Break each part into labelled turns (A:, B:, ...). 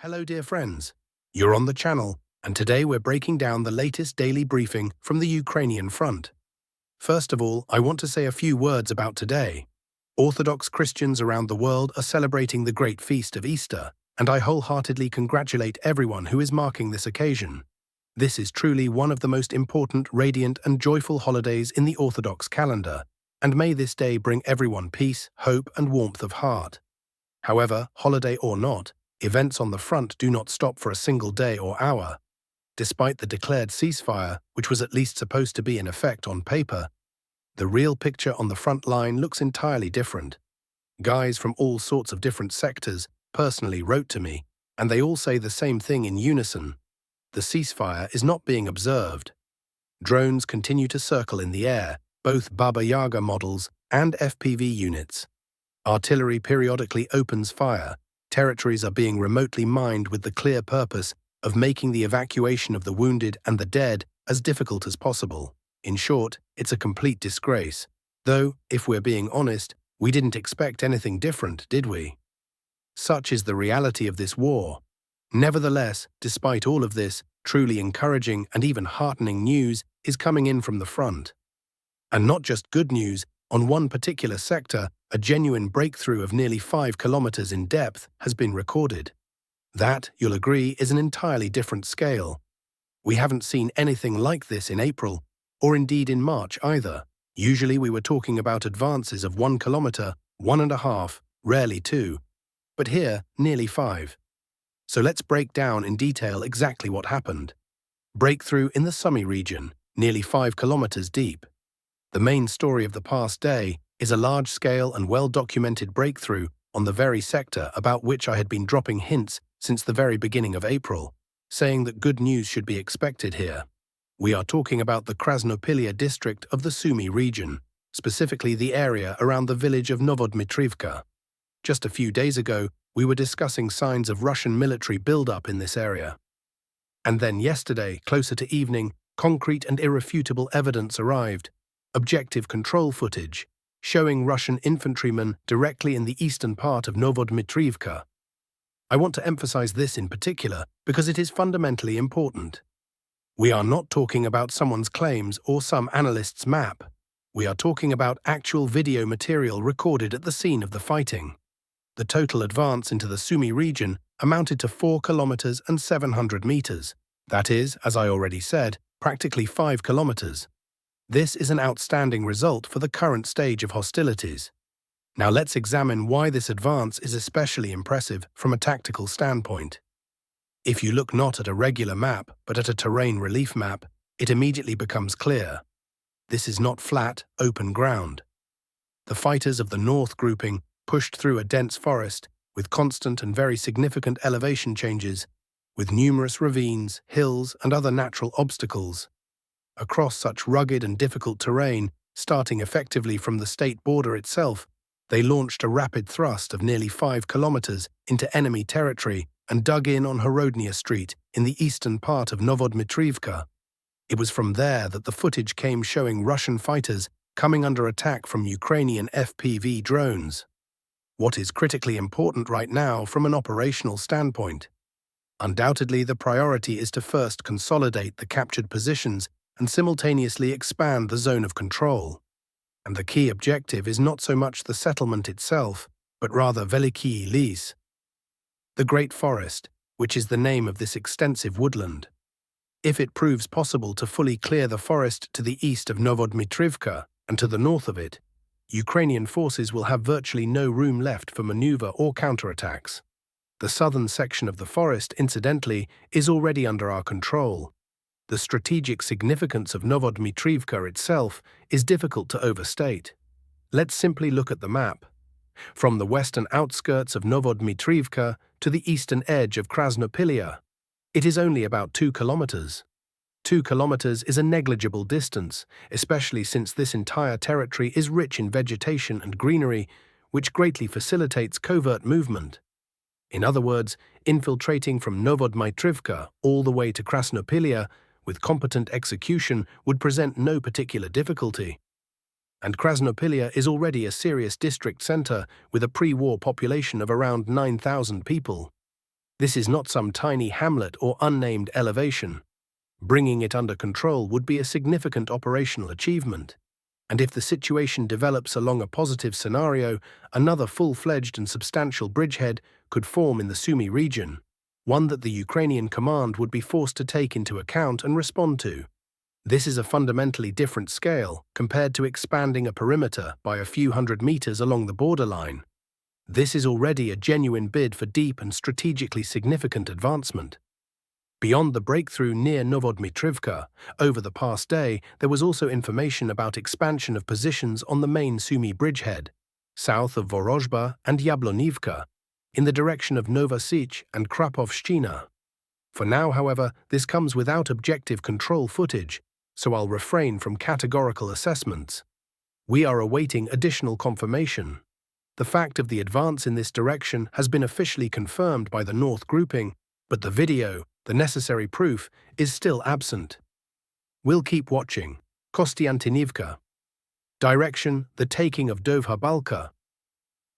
A: Hello dear friends, you're on the channel, and today we're breaking down the latest daily briefing from the Ukrainian front. First of all, I want to say a few words about today. Orthodox Christians around the world are celebrating the great feast of Easter, and I wholeheartedly congratulate everyone who is marking this occasion. This is truly one of the most important, radiant and joyful holidays in the Orthodox calendar, and may this day bring everyone peace, hope and warmth of heart. However, holiday or not, events on the front do not stop for a single day or hour. Despite the declared ceasefire, which was at least supposed to be in effect on paper, the real picture on the front line looks entirely different. Guys from all sorts of different sectors personally wrote to me, and they all say the same thing in unison. The ceasefire is not being observed. Drones continue to circle in the air, both Baba Yaga models and FPV units. Artillery periodically opens fire. Territories are being remotely mined with the clear purpose of making the evacuation of the wounded and the dead as difficult as possible. In short, it's a complete disgrace. Though, if we're being honest, we didn't expect anything different, did we? Such is the reality of this war. Nevertheless, despite all of this, truly encouraging and even heartening news is coming in from the front. And not just good news. On one particular sector, a genuine breakthrough of nearly 5 kilometers in depth has been recorded. That, you'll agree, is an entirely different scale. We haven't seen anything like this in April, or indeed in March either. Usually we were talking about advances of 1 kilometer, 1.5, rarely 2. But here, nearly 5. So let's break down in detail exactly what happened. Breakthrough in the Sumy region, nearly 5 kilometers deep. The main story of the past day is a large-scale and well-documented breakthrough on the very sector about which I had been dropping hints since the very beginning of April, saying that good news should be expected here. We are talking about the Krasnopillia district of the Sumy region, specifically the area around the village of Novodmitrivka. Just a few days ago, we were discussing signs of Russian military build-up in this area. And then yesterday, closer to evening, concrete and irrefutable evidence arrived. Objective control footage, showing Russian infantrymen directly in the eastern part of Novodmitrivka. I want to emphasize this in particular because it is fundamentally important. We are not talking about someone's claims or some analyst's map. We are talking about actual video material recorded at the scene of the fighting. The total advance into the Sumy region amounted to 4 kilometers and 700 meters. That is, as I already said, practically 5 kilometers. This is an outstanding result for the current stage of hostilities. Now let's examine why this advance is especially impressive from a tactical standpoint. If you look not at a regular map, but at a terrain relief map, it immediately becomes clear. This is not flat, open ground. The fighters of the North grouping pushed through a dense forest with constant and very significant elevation changes, with numerous ravines, hills, and other natural obstacles. Across such rugged and difficult terrain, starting effectively from the state border itself, they launched a rapid thrust of nearly 5 kilometers into enemy territory and dug in on Horodnia Street in the eastern part of Novodmitrivka. It was from there that the footage came showing Russian fighters coming under attack from Ukrainian FPV drones. What is critically important right now from an operational standpoint? Undoubtedly, the priority is to first consolidate the captured positions and simultaneously expand the zone of control. And the key objective is not so much the settlement itself, but rather Veliki Lis, the Great Forest, which is the name of this extensive woodland. If it proves possible to fully clear the forest to the east of Novodmitrivka and to the north of it, Ukrainian forces will have virtually no room left for maneuver or counterattacks. The southern section of the forest, incidentally, is already under our control. The strategic significance of Novodmitrivka itself is difficult to overstate. Let's simply look at the map. From the western outskirts of Novodmitrivka to the eastern edge of Krasnopillia, it is only about 2 kilometers. 2 kilometers is a negligible distance, especially since this entire territory is rich in vegetation and greenery, which greatly facilitates covert movement. In other words, infiltrating from Novodmitrivka all the way to Krasnopillia with competent execution would present no particular difficulty. And Krasnopillia is already a serious district center with a pre-war population of around 9,000 people. This is not some tiny hamlet or unnamed elevation. Bringing it under control would be a significant operational achievement. And if the situation develops along a positive scenario, another full-fledged and substantial bridgehead could form in the Sumy region, one that the Ukrainian command would be forced to take into account and respond to. This is a fundamentally different scale compared to expanding a perimeter by a few hundred meters along the borderline. This is already a genuine bid for deep and strategically significant advancement. Beyond the breakthrough near Novodmitrivka, over the past day, there was also information about expansion of positions on the main Sumy bridgehead, south of Vorozhba and Yablonivka, in the direction of Novosich and Khapovshchina. For now, however, this comes without objective control footage, so I'll refrain from categorical assessments. We are awaiting additional confirmation. The fact of the advance in this direction has been officially confirmed by the North grouping, but the video, the necessary proof, is still absent. We'll keep watching. Kostyantynivka. Direction: the taking of Dobropillia.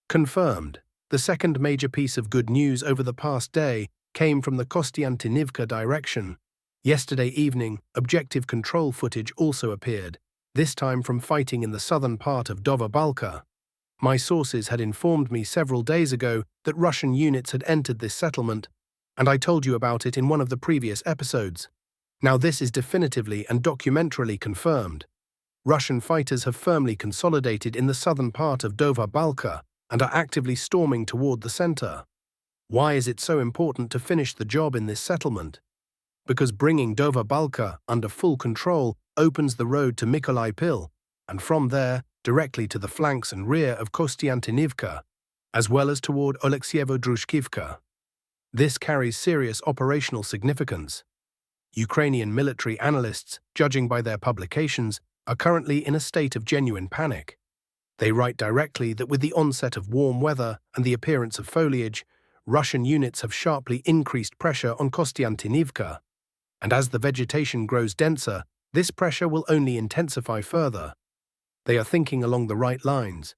A: Confirmed. The second major piece of good news over the past day came from the Kostyantynivka direction. Yesterday evening, objective control footage also appeared, this time from fighting in the southern part of Dobropillia. My sources had informed me several days ago that Russian units had entered this settlement, and I told you about it in one of the previous episodes. Now this is definitively and documentarily confirmed. Russian fighters have firmly consolidated in the southern part of Dobropillia and are actively storming toward the center. Why is it so important to finish the job in this settlement? Because bringing Dobropillia under full control opens the road to Mykolaiv, and from there, directly to the flanks and rear of Kostyantynivka, as well as toward Oleksievo-Drushkivka. This carries serious operational significance. Ukrainian military analysts, judging by their publications, are currently in a state of genuine panic. They write directly that with the onset of warm weather and the appearance of foliage, Russian units have sharply increased pressure on Kostyantynivka, and as the vegetation grows denser, this pressure will only intensify further. They are thinking along the right lines.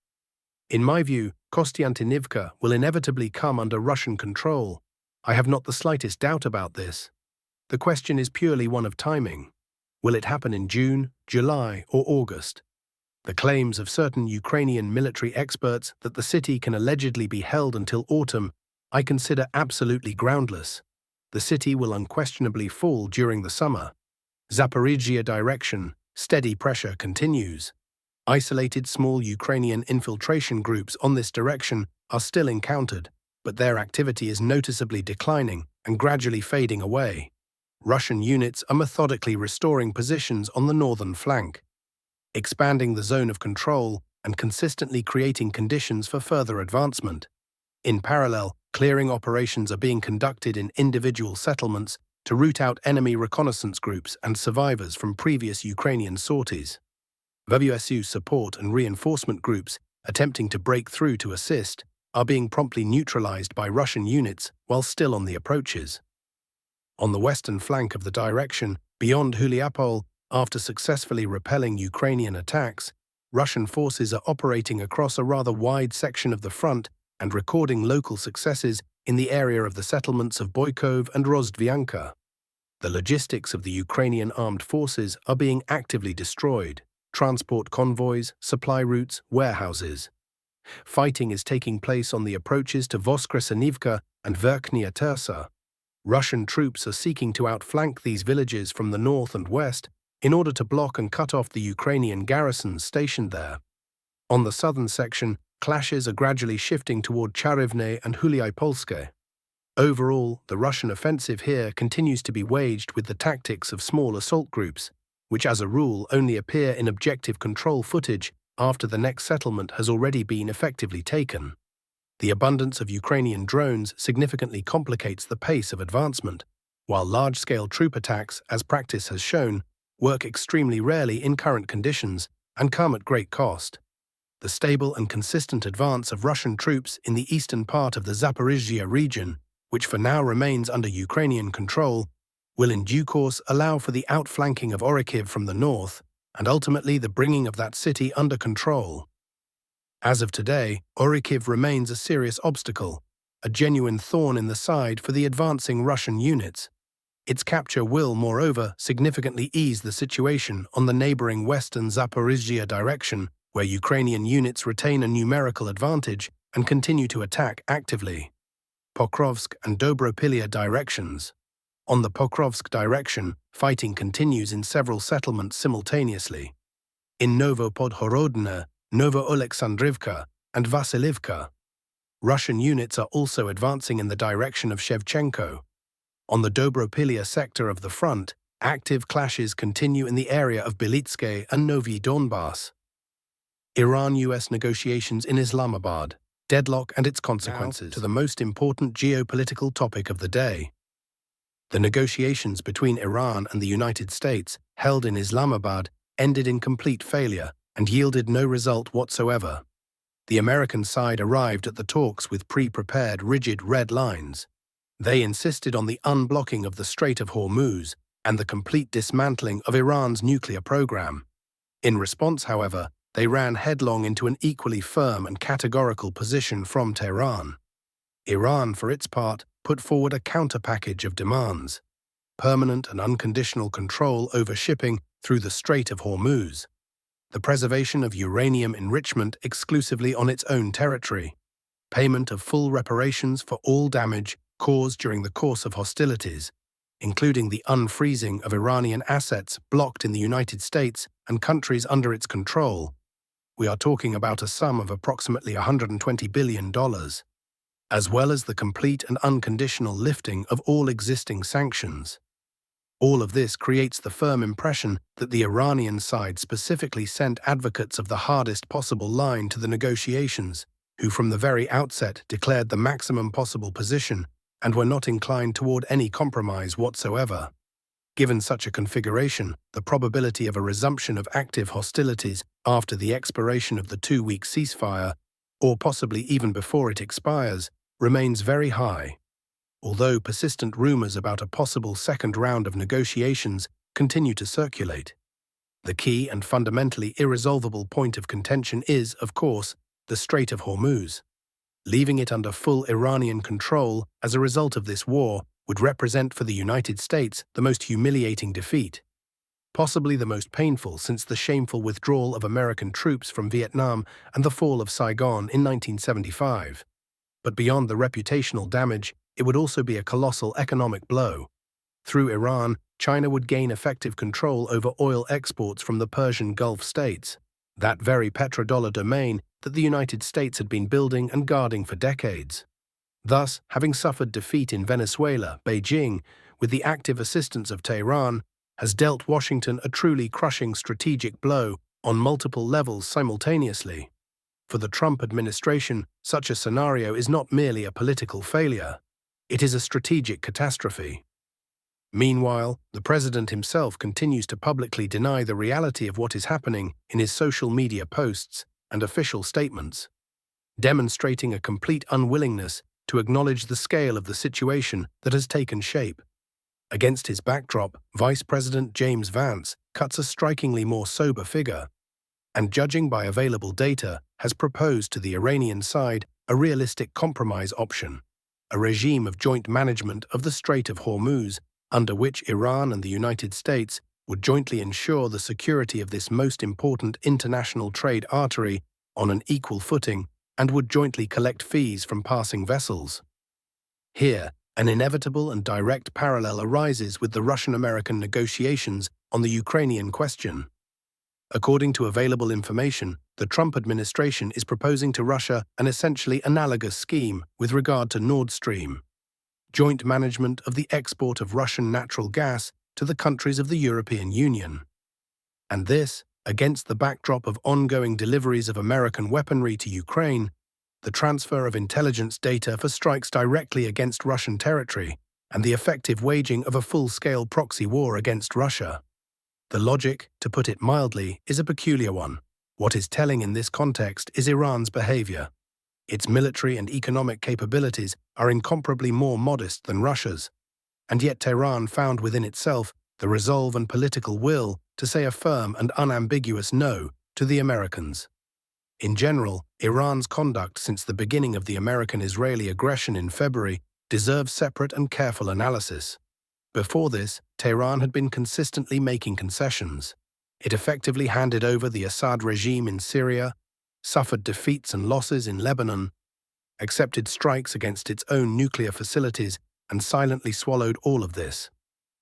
A: In my view, Kostyantynivka will inevitably come under Russian control. I have not the slightest doubt about this. The question is purely one of timing. Will it happen in June, July, or August? The claims of certain Ukrainian military experts that the city can allegedly be held until autumn I consider absolutely groundless. The city will unquestionably fall during the summer. Zaporizhzhia direction, steady pressure continues. Isolated small Ukrainian infiltration groups on this direction are still encountered, but their activity is noticeably declining and gradually fading away. Russian units are methodically restoring positions on the northern flank, expanding the zone of control and consistently creating conditions for further advancement. In parallel, clearing operations are being conducted in individual settlements to root out enemy reconnaissance groups and survivors from previous Ukrainian sorties. VVSU support and reinforcement groups attempting to break through to assist are being promptly neutralized by Russian units while still on the approaches. On the western flank of the direction, beyond Huliapol, after successfully repelling Ukrainian attacks, Russian forces are operating across a rather wide section of the front and recording local successes in the area of the settlements of Boykov and Rozdvianka. The logistics of the Ukrainian armed forces are being actively destroyed: transport convoys, supply routes, warehouses. Fighting is taking place on the approaches to Voskresenivka and Verkhnya Tersa. Russian troops are seeking to outflank these villages from the north and west in order to block and cut off the Ukrainian garrisons stationed there. On the southern section, clashes are gradually shifting toward Charivne and Huliapolske. Overall, the Russian offensive here continues to be waged with the tactics of small assault groups, which as a rule only appear in objective control footage after the next settlement has already been effectively taken. The abundance of Ukrainian drones significantly complicates the pace of advancement, while large-scale troop attacks, as practice has shown, work extremely rarely in current conditions and come at great cost. The stable and consistent advance of Russian troops in the eastern part of the Zaporizhzhia region, which for now remains under Ukrainian control, will in due course allow for the outflanking of Orikhiv from the north and ultimately the bringing of that city under control. As of today, Orikhiv remains a serious obstacle, a genuine thorn in the side for the advancing Russian units. Its capture will, moreover, significantly ease the situation on the neighboring western Zaporizhzhia direction, where Ukrainian units retain a numerical advantage and continue to attack actively. Pokrovsk and Dobropillia directions. On the Pokrovsk direction, fighting continues in several settlements simultaneously. In Novopodhorodne, Novo-Oleksandrivka, and Vasilivka. Russian units are also advancing in the direction of Shevchenko. On the Dobropillia sector of the front, active clashes continue in the area of Belitske and Novy Donbass. Iran-US negotiations in Islamabad, deadlock and its consequences. Now, to the most important geopolitical topic of the day. The negotiations between Iran and the United States, held in Islamabad, ended in complete failure and yielded no result whatsoever. The American side arrived at the talks with pre-prepared rigid red lines. They insisted on the unblocking of the Strait of Hormuz and the complete dismantling of Iran's nuclear program. In response, however, they ran headlong into an equally firm and categorical position from Tehran. Iran, for its part, put forward a counter-package of demands: permanent and unconditional control over shipping through the Strait of Hormuz, the preservation of uranium enrichment exclusively on its own territory, payment of full reparations for all damage caused during the course of hostilities, including the unfreezing of Iranian assets blocked in the United States and countries under its control. We are talking about a sum of approximately $120 billion, as well as the complete and unconditional lifting of all existing sanctions. All of this creates the firm impression that the Iranian side specifically sent advocates of the hardest possible line to the negotiations, who from the very outset declared the maximum possible position and were not inclined toward any compromise whatsoever. Given such a configuration, the probability of a resumption of active hostilities after the expiration of the 2-week ceasefire, or possibly even before it expires, remains very high. Although persistent rumors about a possible second round of negotiations continue to circulate. The key and fundamentally irresolvable point of contention is, of course, the Strait of Hormuz. Leaving it under full Iranian control as a result of this war would represent for the United States the most humiliating defeat, possibly the most painful since the shameful withdrawal of American troops from Vietnam and the fall of Saigon in 1975. But beyond the reputational damage, it would also be a colossal economic blow. Through Iran, China would gain effective control over oil exports from the Persian Gulf states, that very petrodollar domain that the United States had been building and guarding for decades. Thus, having suffered defeat in Venezuela, Beijing, with the active assistance of Tehran, has dealt Washington a truly crushing strategic blow on multiple levels simultaneously. For the Trump administration, such a scenario is not merely a political failure. It is a strategic catastrophe. Meanwhile, the president himself continues to publicly deny the reality of what is happening in his social media posts and official statements, demonstrating a complete unwillingness to acknowledge the scale of the situation that has taken shape. Against his backdrop, Vice President James Vance cuts a strikingly more sober figure, and judging by available data, has proposed to the Iranian side a realistic compromise option, a regime of joint management of the Strait of Hormuz, under which Iran and the United States would jointly ensure the security of this most important international trade artery on an equal footing and would jointly collect fees from passing vessels. Here, an inevitable and direct parallel arises with the Russian-American negotiations on the Ukrainian question. According to available information, the Trump administration is proposing to Russia an essentially analogous scheme with regard to Nord Stream, joint management of the export of Russian natural gas to the countries of the European Union. And this, against the backdrop of ongoing deliveries of American weaponry to Ukraine, the transfer of intelligence data for strikes directly against Russian territory, and the effective waging of a full-scale proxy war against Russia. The logic, to put it mildly, is a peculiar one. What is telling in this context is Iran's behavior. Its military and economic capabilities are incomparably more modest than Russia's, and yet Tehran found within itself the resolve and political will to say a firm and unambiguous no to the Americans. In general, Iran's conduct since the beginning of the American-Israeli aggression in February deserves separate and careful analysis. Before this, Tehran had been consistently making concessions. It effectively handed over the Assad regime in Syria, suffered defeats and losses in Lebanon, accepted strikes against its own nuclear facilities, and silently swallowed all of this.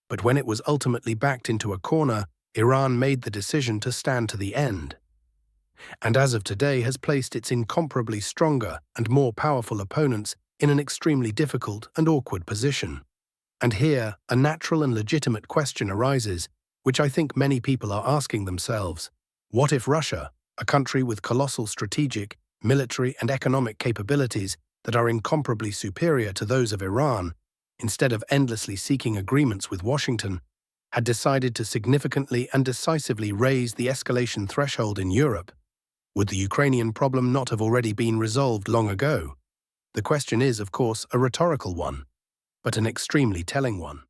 A: But when it was ultimately backed into a corner, Iran made the decision to stand to the end. And as of today has placed its incomparably stronger and more powerful opponents in an extremely difficult and awkward position. And here, a natural and legitimate question arises, which I think many people are asking themselves. What if Russia, a country with colossal strategic, military and economic capabilities that are incomparably superior to those of Iran, instead of endlessly seeking agreements with Washington, had decided to significantly and decisively raise the escalation threshold in Europe? Would the Ukrainian problem not have already been resolved long ago? The question is, of course, a rhetorical one, but an extremely telling one.